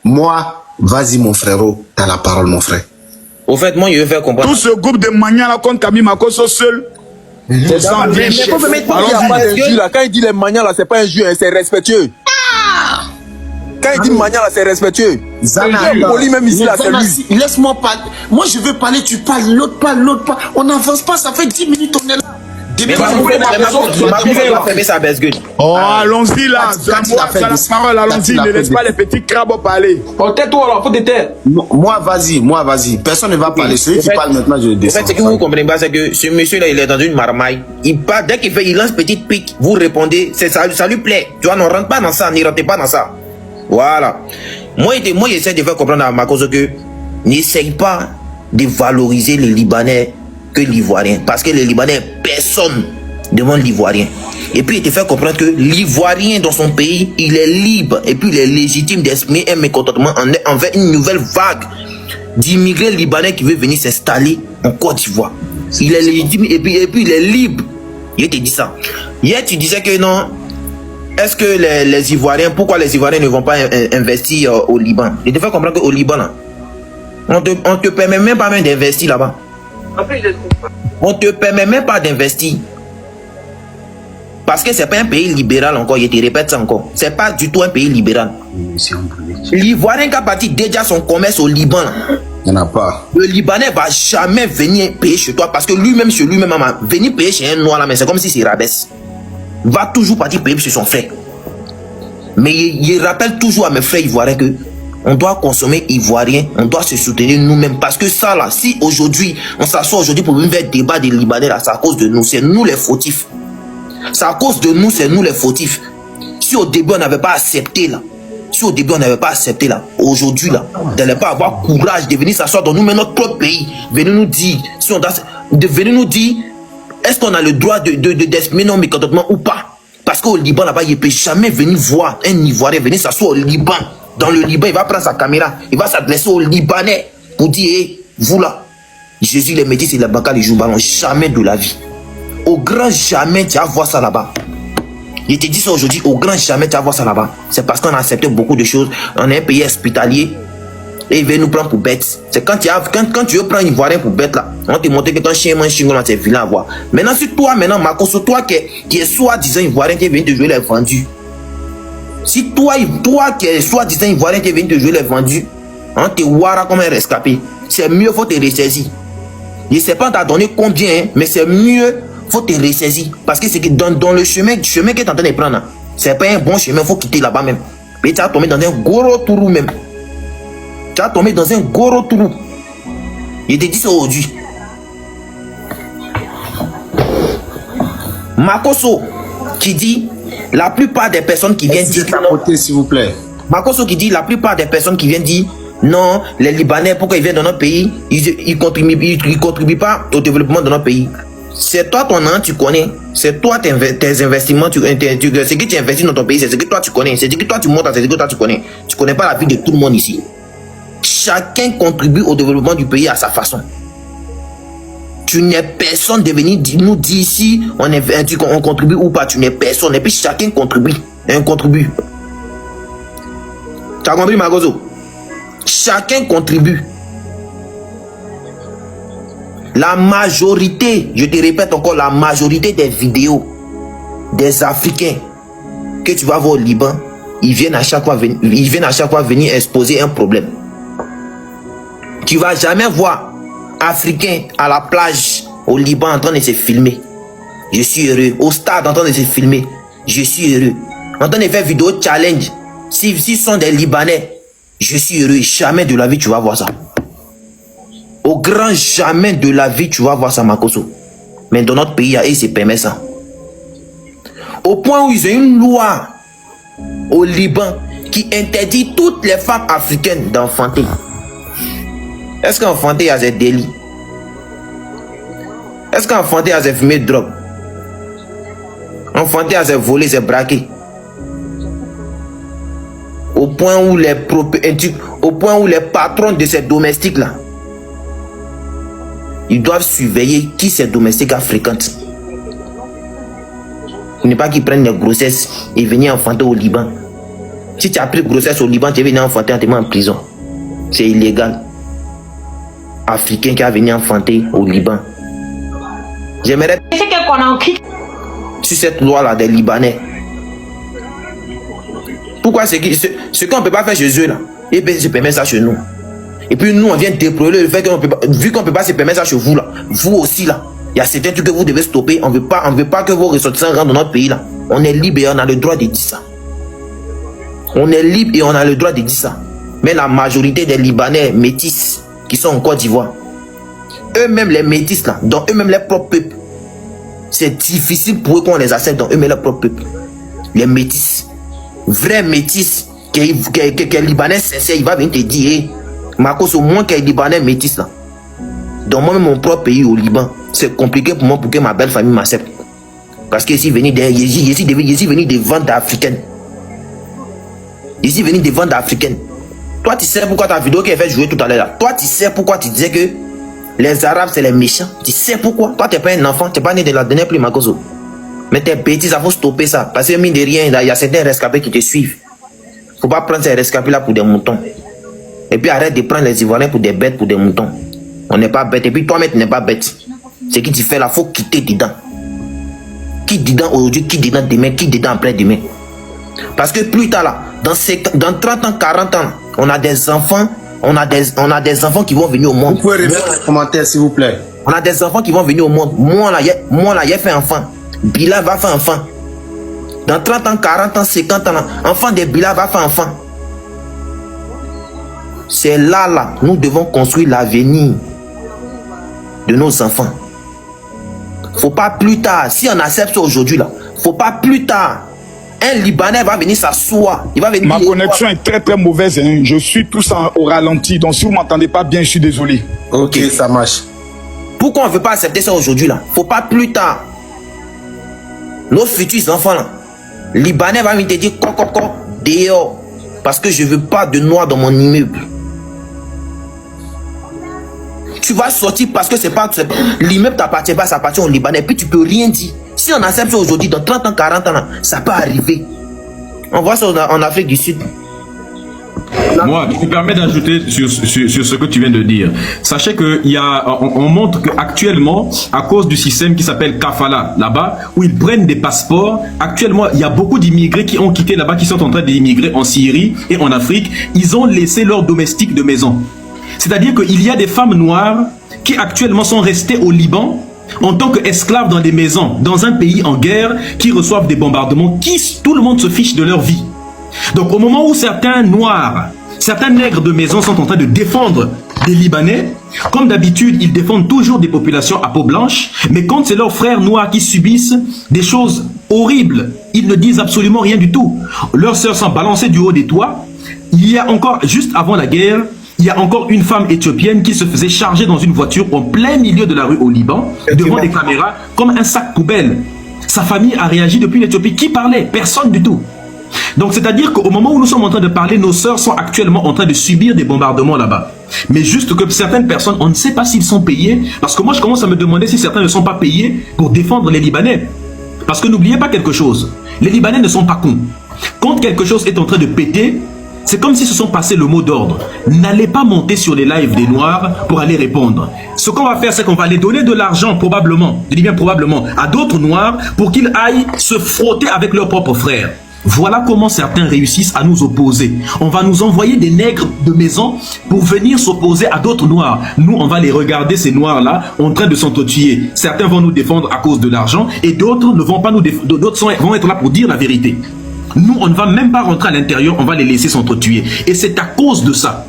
Moi, vas-y mon frérot, t'as la parole mon frère. Au fait, moi, je veux faire comprendre. Tout ce groupe de manias là contre Camille Makosso seul. C'est ça, mais faut me mettre pas là. Quand il dit les manias là, c'est pas un jeu, c'est respectueux. Quand il dit manias là, c'est respectueux. Poli même ici là, c'est lui. Laisse-moi parler. Moi je veux parler, tu parles, l'autre parle, l'autre parle. On n'avance pas, ça fait 10 minutes on est là. Oh, allons-y là. C'est la parole, allons-y. Ne laisse pas les petits crabes parler. Oh, tais-toi là, faut te taire. Moi, vas-y. Personne ne va parler. Celui qui parle maintenant, je le descends. En fait, ce que vous ne comprenez pas, c'est que ce monsieur-là, il est dans une marmaille. Il parle, dès il lance petite pique, vous répondez, ça lui plaît. Tu vois, ne rentre pas dans ça, n'y rentrez pas dans ça. Voilà. Moi, j'essaie de faire comprendre à ma cause que n'essaye pas de valoriser les Libanais que l'Ivoirien. Parce que les Libanais, personne devant l'Ivoirien. Et puis, il te fait comprendre que l'Ivoirien dans son pays, il est libre. Et puis, il est légitime d'exprimer un mécontentement envers une nouvelle vague d'immigrés libanais qui veut venir s'installer en Côte d'Ivoire. Il est légitime et puis il est libre. Il te dit ça. Hier, tu disais que non. Est-ce que les Ivoiriens, pourquoi les Ivoiriens ne vont pas investir au Liban? Il te fait comprendre qu'au Liban, là, on te permet même pas d'investir là-bas. On te permet même pas d'investir. Parce que c'est pas un pays libéral encore, je te répète ça encore. C'est pas du tout un pays libéral. L'Ivoirien qui a bâti déjà son commerce au Liban, il n'y en a pas. Le Libanais va jamais venir payer chez toi parce que lui-même, chez lui-même, venir payer chez un noir là, mais c'est comme si c'est rabaisse. Va toujours partir payer chez son frère. Mais il rappelle toujours à mes frères ivoiriens que on doit consommer ivoirien, on doit se soutenir nous-mêmes. Parce que ça là, si aujourd'hui, on s'assoit aujourd'hui pour venir faire débat des Libanais là, c'est à cause de nous, c'est nous les fautifs. C'est à cause de nous, c'est nous les fautifs. Si au début on n'avait pas accepté là, aujourd'hui là, d'aller pas avoir courage de venir s'asseoir dans nous, mais notre propre pays, venir nous dire, si on doit, de venir nous dire, est-ce qu'on a le droit d'exprimer nos mécontentements ou pas? Parce qu'au Liban là-bas, il ne peut jamais venir voir un Ivoirien venir s'asseoir au Liban. Dans le Liban, il va prendre sa caméra, il va s'adresser aux Libanais pour dire, hey, vous là, Jésus les métis et les bancas les jouent ballon, jamais de la vie. Au grand jamais, tu vas voir ça là-bas. Je te dis ça aujourd'hui, au grand jamais, tu vas voir ça là-bas. C'est parce qu'on a accepté beaucoup de choses. On est un pays hospitalier et il veut nous prendre pour bêtes. C'est quand tu veux prendre un Ivoirien pour bête là, on te montre que ton chien mange chien, c'est vilain à voir. Maintenant, si toi, Marco, c'est toi qui est soi-disant Ivoirien qui vient de jouer les vendus. Si toi qui es soi-disant Ivoirien qui vient de jouer les vendus, on te voira comme un rescapé. C'est mieux, faut te ressaisir. Je ne sais pas t'as donné combien, hein, mais c'est mieux, faut te ressaisir. Parce que c'est que dans le chemin que tu es en train de prendre, c'est pas un bon chemin, faut quitter là-bas même. Et tu vas tomber dans un gros tourou même. Tu vas tomber dans un gros tourou. Je te dis ça aujourd'hui. Makosso qui dit la plupart des personnes qui viennent dire s'il vous plaît. Makosso qui dit la plupart des personnes qui viennent dire non, les Libanais, pourquoi ils viennent dans notre pays, ils contribuent pas au développement de notre pays. C'est toi ton nom, tu connais. C'est toi tes investissements, ce que tu investis dans ton pays, c'est ce que toi tu connais. C'est ce que toi tu montes, c'est ce que toi tu connais. Tu connais pas la vie de tout le monde ici. Chacun contribue au développement du pays à sa façon. Tu n'es personne de venir nous dire si on contribue ou pas. Tu n'es personne. Et puis chacun contribue. Contribue. Tu as compris, Magozo? Chacun contribue. La majorité, je te répète encore, la majorité des vidéos des Africains que tu vas voir au Liban, ils viennent à chaque fois venir exposer un problème. Tu vas jamais voir Africain à la plage au Liban en train de se filmer. Je suis heureux. Au stade en train de se filmer. Je suis heureux. En train de faire vidéo challenge. S'ils sont des Libanais, je suis heureux. Jamais de la vie tu vas voir ça. Au grand jamais de la vie tu vas voir ça, Makosso. Mais dans notre pays, ils se permettent ça. Au point où ils ont une loi au Liban qui interdit toutes les femmes africaines d'enfanter. Est-ce qu'enfanter il y a des délits? Est-ce qu'enfanter il y a des fumées de drogue? Enfanter il y a des volés, des braqués? Au point où les patrons de ces domestiques là, ils doivent surveiller qui ces domestiques fréquentent. Il n'est pas qu'ils prennent des grossesses et venir enfanter au Liban. Si tu as pris grossesse au Liban, tu es venu enfanter en prison. C'est illégal. Africain qui a venu enfanter au Liban. J'aimerais sur cette loi-là des Libanais. Pourquoi ce qu'on ne peut pas faire chez eux là, et bien se permet ça chez nous. Et puis nous on vient déplorer le fait qu'on peut pas, vu qu'on ne peut pas se permettre ça chez vous là, vous aussi là, il y a certains trucs que vous devez stopper. On veut pas que vos ressortissants rentrent dans notre pays là. On est libre et on a le droit de dire ça. On est libre et on a le droit de dire ça. Mais la majorité des Libanais métis qui sont en Côte d'Ivoire, eux-mêmes les métis là, dans eux-mêmes les propres peuples, c'est difficile pour eux qu'on les accepte dans eux-mêmes les propres peuples. Les métis, vrais métis, qui est Libanais sincère, il va venir te dire, hey, Marcos, au moins qu'il est Libanais métis là. Dans moi-même mon propre pays au Liban, c'est compliqué pour moi pour que ma belle famille m'accepte. Parce que ici venu des ventes africaines. Ici venu des ventes africaines. Toi tu sais pourquoi ta vidéo qui est fait jouer tout à l'heure là. Toi tu sais pourquoi tu disais que les Arabes c'est les méchants. Tu sais pourquoi. Toi t'es pas un enfant, t'es pas né de la dernière pluie Marcos. Mais tes bêtises, ça faut stopper ça. Parce que mine de rien, il y a certains rescapés qui te suivent. Faut pas prendre ces rescapés là pour des moutons. Et puis arrête de prendre les Ivoiriens pour des bêtes, pour des moutons. On n'est pas bête. Et puis toi-même tu n'es pas bête. Ce qui tu fais là, faut quitter dedans. Quitte dedans aujourd'hui, quitte dedans demain, quitte dedans après-demain. Parce que plus tard là, dans 30 ans, 40 ans, on a des enfants, on a des enfants qui vont venir au monde. Vous pouvez remettre un commentaire s'il vous plaît. On a des enfants qui vont venir au monde. Moi là, j'ai fait enfant. Bilal va faire enfant. Dans 30 ans, 40 ans, 50 ans, enfant de Bilal va faire enfant. C'est là, nous devons construire l'avenir de nos enfants. Faut pas plus tard, si on accepte ça aujourd'hui là, faut pas plus tard. Un Libanais va venir s'asseoir. Il va venir. Ma connexion est très très mauvaise. Hein. Je suis tous au ralenti. Donc si vous m'entendez pas bien, je suis désolé. Ok, ça marche. Pourquoi on ne veut pas accepter ça aujourd'hui là? Faut pas plus tard. Nos futurs enfants là, Libanais va venir te dire coco dehors. Parce que je veux pas de noir dans mon immeuble. Tu vas sortir parce que c'est pas l'immeuble t'appartient pas, ça appartient aux Libanais. Puis tu peux rien dire. Si on accepte ça aujourd'hui, dans 30 ans, 40 ans, ça peut arriver. On voit ça en Afrique du Sud. Moi, je me permets d'ajouter sur ce que tu viens de dire. Sachez on montre qu'actuellement, à cause du système qui s'appelle Kafala, là-bas, où ils prennent des passeports, actuellement, il y a beaucoup d'immigrés qui ont quitté là-bas, qui sont en train d'immigrer en Syrie et en Afrique. Ils ont laissé leurs domestiques de maison. C'est-à-dire qu'il y a des femmes noires qui actuellement sont restées au Liban en tant qu'esclaves dans des maisons, dans un pays en guerre, qui reçoivent des bombardements, tout le monde se fiche de leur vie. Donc au moment où certains noirs, certains nègres de maison sont en train de défendre des Libanais, comme d'habitude, ils défendent toujours des populations à peau blanche, mais quand c'est leurs frères noirs qui subissent des choses horribles, ils ne disent absolument rien du tout. Leurs sœurs sont balancées du haut des toits. Il y a encore, juste avant la guerre, il y a encore une femme éthiopienne qui se faisait charger dans une voiture en plein milieu de la rue au Liban, devant des caméras, comme un sac poubelle. Sa famille a réagi depuis l'Éthiopie. Qui parlait? Personne du tout. Donc c'est-à-dire qu'au moment où nous sommes en train de parler, nos sœurs sont actuellement en train de subir des bombardements là-bas. Mais juste que certaines personnes, on ne sait pas s'ils sont payés, parce que moi je commence à me demander si certains ne sont pas payés pour défendre les Libanais. Parce que n'oubliez pas quelque chose, les Libanais ne sont pas cons. Quand quelque chose est en train de péter, c'est comme si se sont passés le mot d'ordre. N'allez pas monter sur les lives des Noirs pour aller répondre. Ce qu'on va faire, c'est qu'on va aller donner de l'argent, probablement, je dis bien probablement, à d'autres Noirs pour qu'ils aillent se frotter avec leurs propres frères. Voilà comment certains réussissent à nous opposer. On va nous envoyer des nègres de maison pour venir s'opposer à d'autres Noirs. Nous, on va les regarder, ces Noirs-là, en train de s'entretuer. Certains vont nous défendre à cause de l'argent et d'autres ne vont pas nous défendre. D'autres vont être là pour dire la vérité. Nous, on ne va même pas rentrer à l'intérieur, on va les laisser s'entretuer. Et c'est à cause de ça.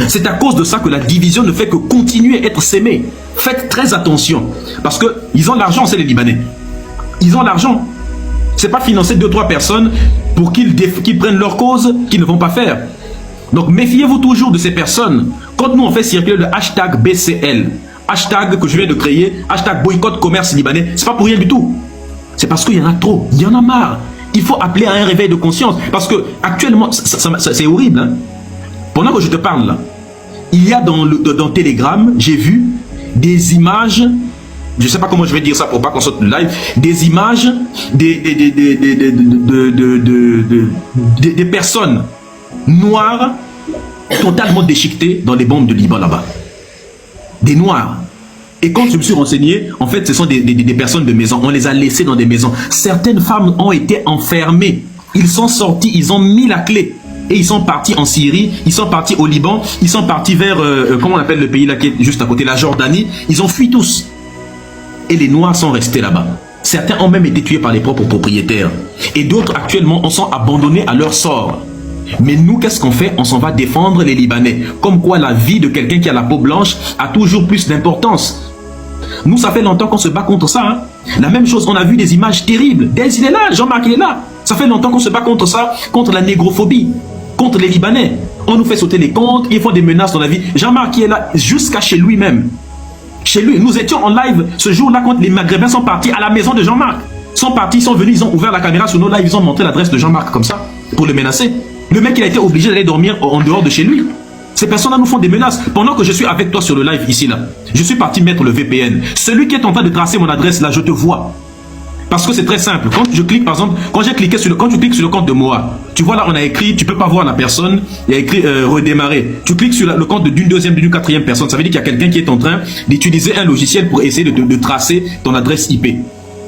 C'est à cause de ça que la division ne fait que continuer à être sémée. Faites très attention. Parce qu'ils ont l'argent, c'est les Libanais. Ils ont l'argent. C'est pas financer 2-3 personnes pour qu'ils prennent leur cause qu'ils ne vont pas faire. Donc méfiez-vous toujours de ces personnes. Quand nous on fait circuler le hashtag BCL, hashtag que je viens de créer, hashtag boycott commerce libanais, c'est pas pour rien du tout. C'est parce qu'il y en a trop, il y en a marre. Il faut appeler à un réveil de conscience. Parce que actuellement, c'est horrible. Hein? Pendant que je te parle là, il y a dans Telegram, j'ai vu des images je sais pas comment je vais dire ça pour pas qu'on sorte de live, des images des personnes noires totalement déchiquetées dans les bombes de Liban là-bas. Des noirs. Et quand je me suis renseigné, en fait, ce sont des personnes de maison. On les a laissées dans des maisons. Certaines femmes ont été enfermées. Ils sont sortis, ils ont mis la clé. Et ils sont partis en Syrie, ils sont partis au Liban, ils sont partis vers, comment on appelle le pays là qui est juste à côté, la Jordanie. Ils ont fui tous. Et les Noirs sont restés là-bas. Certains ont même été tués par les propres propriétaires. Et d'autres, actuellement, sont abandonnés à leur sort. Mais nous, qu'est-ce qu'on fait? On s'en va défendre les Libanais. Comme quoi la vie de quelqu'un qui a la peau blanche a toujours plus d'importance. Nous, ça fait longtemps qu'on se bat contre ça. Hein. La même chose, on a vu des images terribles. Dez, il est là, Jean-Marc, il est là. Ça fait longtemps qu'on se bat contre ça, contre la négrophobie, contre les Libanais. On nous fait sauter les comptes, ils font des menaces dans la vie. Jean-Marc, il est là, jusqu'à chez lui-même. Chez lui, nous étions en live ce jour-là quand les Maghrébins sont partis à la maison de Jean-Marc. Ils sont partis, ils sont venus, ils ont ouvert la caméra sur nos lives, ils ont montré l'adresse de Jean-Marc comme ça, pour le menacer. Le mec, il a été obligé d'aller dormir en dehors de chez lui. Ces personnes-là nous font des menaces. Pendant que je suis avec toi sur le live ici, là, je suis parti mettre le VPN. Celui qui est en train de tracer mon adresse, là, je te vois. Parce que c'est très simple. Quand je clique, par exemple, quand tu cliques sur le compte de Moa, tu vois là, on a écrit, tu peux pas voir la personne, il y a écrit redémarrer. Tu cliques sur le compte d'une deuxième, d'une quatrième personne. Ça veut dire qu'il y a quelqu'un qui est en train d'utiliser un logiciel pour essayer de tracer ton adresse IP.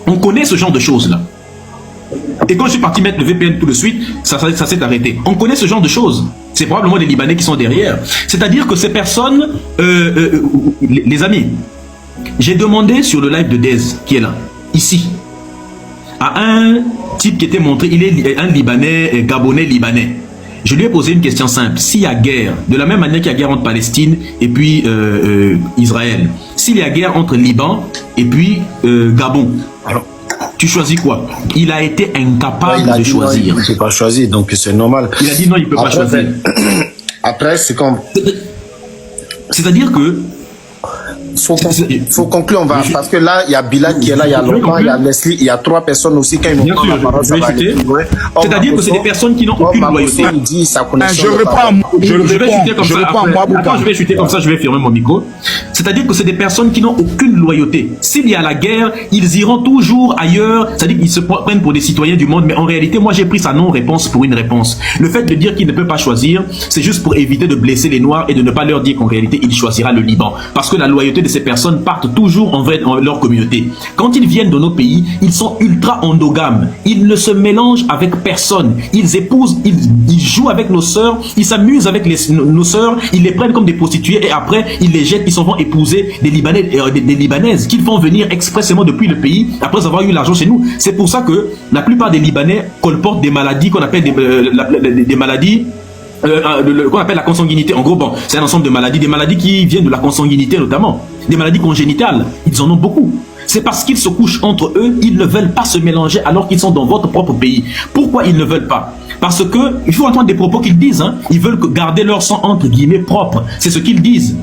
On connaît ce genre de choses-là. Et quand je suis parti mettre le VPN tout de suite, ça s'est arrêté. On connaît ce genre de choses. C'est probablement les Libanais qui sont derrière. C'est-à-dire que ces personnes, les amis, j'ai demandé sur le live de Dez, qui est là, ici, à un type qui était montré, il est un Libanais, Gabonais Libanais. Je lui ai posé une question simple. S'il y a guerre, de la même manière qu'il y a guerre entre Palestine et puis Israël, s'il y a guerre entre Liban et puis Gabon, alors, tu choisis quoi? Il a été incapable de choisir. Non, il ne peut pas choisir, donc c'est normal. Il a dit non, il ne peut pas choisir. Après, c'est comme... C'est-à-dire que... faut conclure, on va, parce que là, il y a Bilal qui est là, il y a Laurent, il y a Leslie, il y a 3 personnes aussi qui ont prendre la parole. C'est-à-dire que c'est des personnes qui n'ont aucune loyauté. Je vais chuter comme ça, je vais fermer mon micro. C'est-à-dire que c'est des personnes qui n'ont aucune loyauté. S'il y a la guerre, ils iront toujours ailleurs. C'est-à-dire qu'ils se prennent pour des citoyens du monde, mais en réalité, moi j'ai pris sa non-réponse pour une réponse. Le fait de dire qu'il ne peut pas choisir, c'est juste pour éviter de blesser les Noirs et de ne pas leur dire qu'en réalité, il choisira le Liban. Parce que la loyauté de ces personnes partent toujours en leur communauté. Quand ils viennent de nos pays, ils sont ultra endogames. Ils ne se mélangent avec personne. Ils épousent, ils jouent avec nos sœurs, ils s'amusent avec nos sœurs, ils les prennent comme des prostituées et après, ils les jettent, ils s'en vont épouser des Libanais, des Libanaises qu'ils font venir expressément depuis le pays après avoir eu l'argent chez nous. C'est pour ça que la plupart des Libanais colportent des maladies qu'on appelle des maladies qu'on appelle la consanguinité. En gros, bon, c'est un ensemble de maladies, des maladies qui viennent de la consanguinité notamment, des maladies congénitales. Ils en ont beaucoup. C'est parce qu'ils se couchent entre eux, ils ne veulent pas se mélanger alors qu'ils sont dans votre propre pays. Pourquoi ils ne veulent pas? Parce que, il faut entendre des propos qu'ils disent, hein. Ils veulent garder leur sang entre guillemets propre. C'est ce qu'ils disent.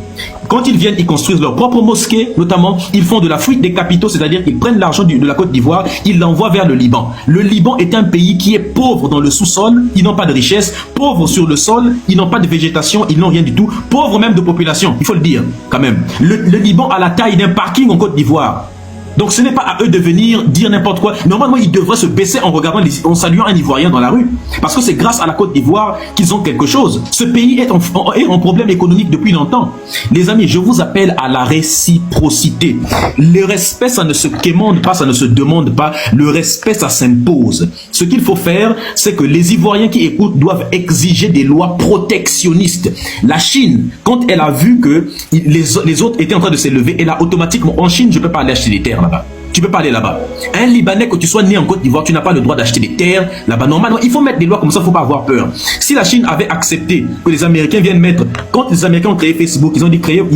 Quand ils viennent, ils construisent leur propre mosquée, notamment, ils font de la fuite des capitaux, c'est-à-dire qu'ils prennent l'argent de la Côte d'Ivoire, ils l'envoient vers le Liban. Le Liban est un pays qui est pauvre dans le sous-sol, ils n'ont pas de richesse, pauvre sur le sol, ils n'ont pas de végétation, ils n'ont rien du tout, pauvre même de population, il faut le dire, quand même. Le Liban a la taille d'un parking en Côte d'Ivoire. Donc ce n'est pas à eux de venir dire n'importe quoi. Normalement, ils devraient se baisser en regardant, en saluant un Ivoirien dans la rue. Parce que c'est grâce à la Côte d'Ivoire qu'ils ont quelque chose. Ce pays est en problème économique depuis longtemps. Les amis, je vous appelle à la réciprocité. Le respect, ça ne se quémande pas, ça ne se demande pas. Le respect, ça s'impose. Ce qu'il faut faire, c'est que les Ivoiriens qui écoutent doivent exiger des lois protectionnistes. La Chine, quand elle a vu que les autres étaient en train de s'élever, elle a automatiquement, en Chine, je ne peux pas aller acheter des terres là-bas. Tu peux pas aller là-bas. Un Libanais, que tu sois né en Côte d'Ivoire, tu n'as pas le droit d'acheter des terres là-bas. Normalement, il faut mettre des lois comme ça, il ne faut pas avoir peur. Si la Chine avait accepté que les Américains viennent mettre... Quand les Américains ont créé Facebook, ils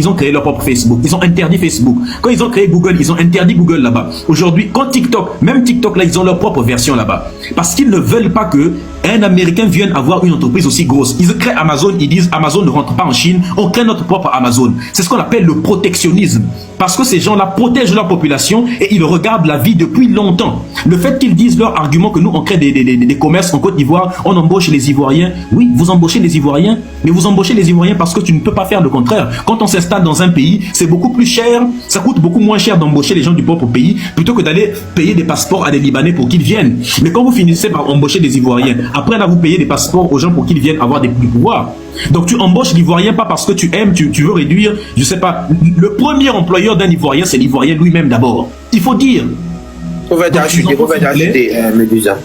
ont créé leur propre Facebook. Ils ont interdit Facebook. Quand ils ont créé Google, ils ont interdit Google là-bas. Aujourd'hui, quand TikTok, même TikTok là, ils ont leur propre version là-bas. Parce qu'ils ne veulent pas que un Américain vient avoir une entreprise aussi grosse. Ils créent Amazon, ils disent Amazon ne rentre pas en Chine, on crée notre propre Amazon. C'est ce qu'on appelle le protectionnisme. Parce que ces gens-là protègent leur population et ils regardent la vie depuis longtemps. Le fait qu'ils disent leur argument que nous, on crée des commerces en Côte d'Ivoire, on embauche les Ivoiriens. Oui, vous embauchez les Ivoiriens, mais vous embauchez les Ivoiriens parce que tu ne peux pas faire le contraire. Quand on s'installe dans un pays, c'est beaucoup plus cher, ça coûte beaucoup moins cher d'embaucher les gens du propre pays plutôt que d'aller payer des passeports à des Libanais pour qu'ils viennent. Mais quand vous finissez par embaucher des Ivoiriens, après là, vous payez des passeports aux gens pour qu'ils viennent avoir du pouvoir. Donc tu embauches l'Ivoirien pas parce que tu aimes, tu veux réduire, je sais pas. Le premier employeur d'un Ivoirien, c'est l'Ivoirien lui-même d'abord. Il faut dire.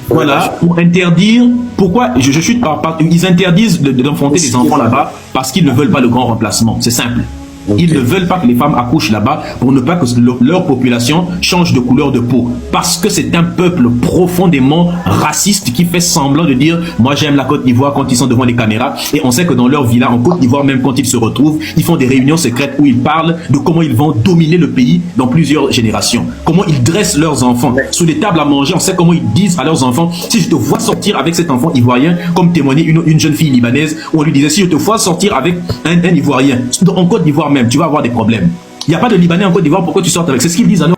Voilà, pour interdire, pourquoi je chute par ils interdisent d'enfanter les enfants là-bas parce qu'ils ne veulent pas le grand remplacement. C'est simple. Okay. Ils ne veulent pas que les femmes accouchent là-bas pour ne pas que leur population change de couleur de peau. Parce que c'est un peuple profondément raciste qui fait semblant de dire « Moi j'aime la Côte d'Ivoire » quand ils sont devant les caméras. Et on sait que dans leur villa en Côte d'Ivoire, même quand ils se retrouvent, ils font des réunions secrètes où ils parlent de comment ils vont dominer le pays dans plusieurs générations. Comment ils dressent leurs enfants. Sous les tables à manger, on sait comment ils disent à leurs enfants « Si je te vois sortir avec cet enfant ivoirien », comme témoignait une jeune fille libanaise, où on lui disait « Si je te vois sortir avec un Ivoirien », en Côte d'Ivoire même, tu vas avoir des problèmes. Il n'y a pas de Libanais en Côte d'Ivoire, pourquoi tu sortes avec? C'est ce qu'ils disent à nous.